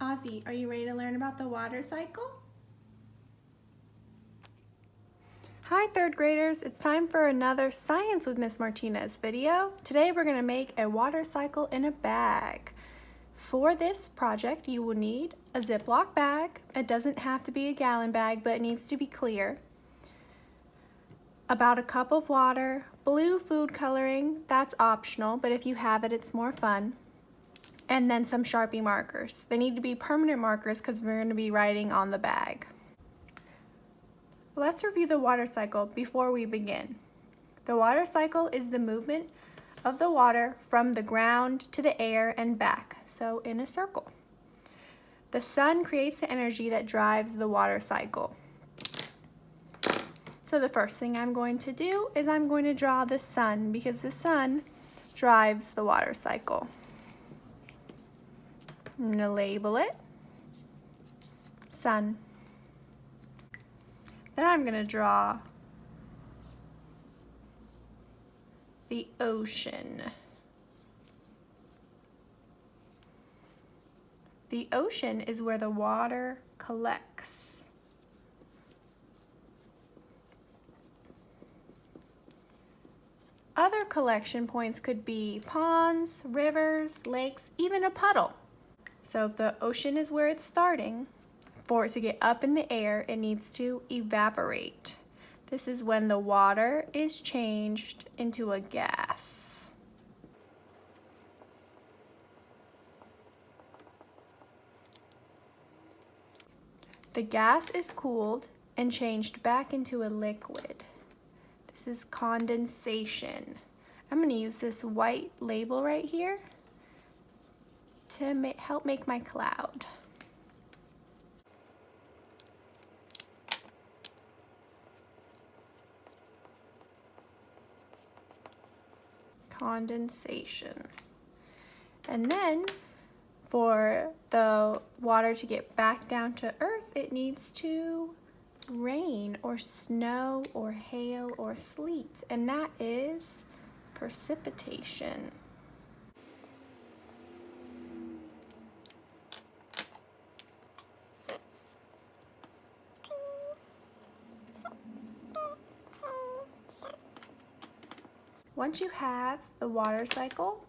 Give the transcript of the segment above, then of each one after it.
Ozzy, are you ready to learn about the water cycle? Hi third graders, it's time for another Science with Ms Martinez video. Today we're going to make a water cycle in a bag. For this project you will need a Ziploc bag. It doesn't have to be a gallon bag, but it needs to be clear. About a cup of water, blue food coloring, that's optional, but if you have it, it's more fun. And then some Sharpie markers. They need to be permanent markers because we're going to be writing on the bag. Let's review the water cycle before we begin. The water cycle is the movement of the water from the ground to the air and back, so in a circle. The sun creates the energy that drives the water cycle. So the first thing I'm going to do is I'm going to draw the sun because the sun drives the water cycle. I'm going to label it sun. Then I'm going to draw the ocean. The ocean is where the water collects. Other collection points could be ponds, rivers, lakes, even a puddle. So if the ocean is where it's starting, for it to get up in the air, it needs to evaporate. This is when the water is changed into a gas. The gas is cooled and changed back into a liquid. This is condensation. I'm going to use this white label right here to help make my cloud. Condensation. And then for the water to get back down to earth, it needs to rain or snow or hail or sleet, and that is precipitation. Once you have the water cycle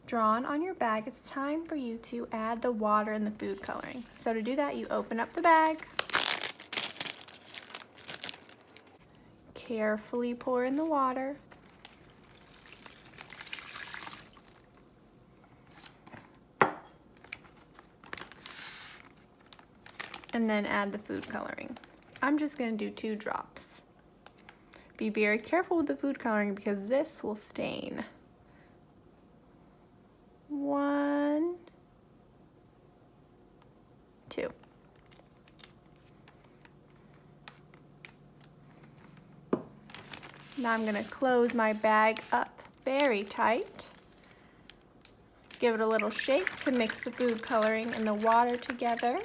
drawn on your bag, it's time for you to add the water and the food coloring. So to do that, you open up the bag, carefully pour in the water, and then add the food coloring. I'm just going to do 2 drops. Be very careful with the food coloring because this will stain. 1, 2. Now I'm going to close my bag up very tight. Give it a little shake to mix the food coloring and the water together.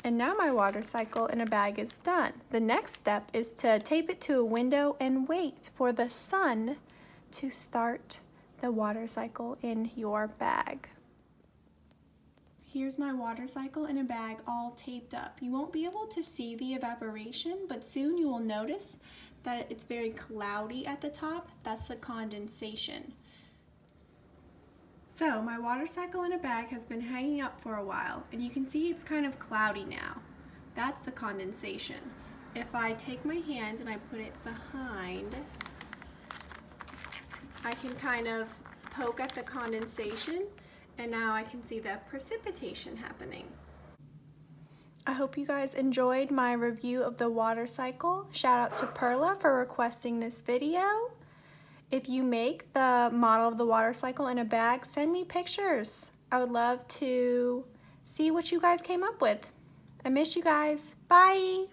And now my water cycle in a bag is done. The next step is to tape it to a window and wait for the sun to start the water cycle in your bag. Here's my water cycle in a bag all taped up. You won't be able to see the evaporation, but soon you will notice that it's very cloudy at the top. That's the condensation. So my water cycle in a bag has been hanging up for a while, and you can see it's kind of cloudy now. That's the condensation. If I take my hand and I put it behind, I can kind of poke at the condensation, and now I can see the precipitation happening. I hope you guys enjoyed my review of the water cycle. Shout out to Perla for requesting this video. If you make the model of the water cycle in a bag, send me pictures. I would love to see what you guys came up with. I miss you guys. Bye!